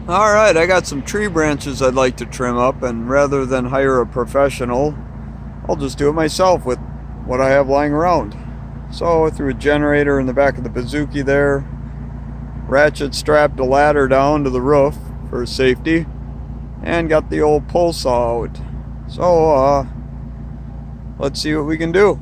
Alright, I got some tree branches I'd like to trim up, and rather than hire a professional, I'll just do it myself with what I have lying around. So I threw a generator in the back of the Bazooki there, ratchet strapped a ladder down to the roof for safety, and got the old pull saw out. So, let's see what we can do.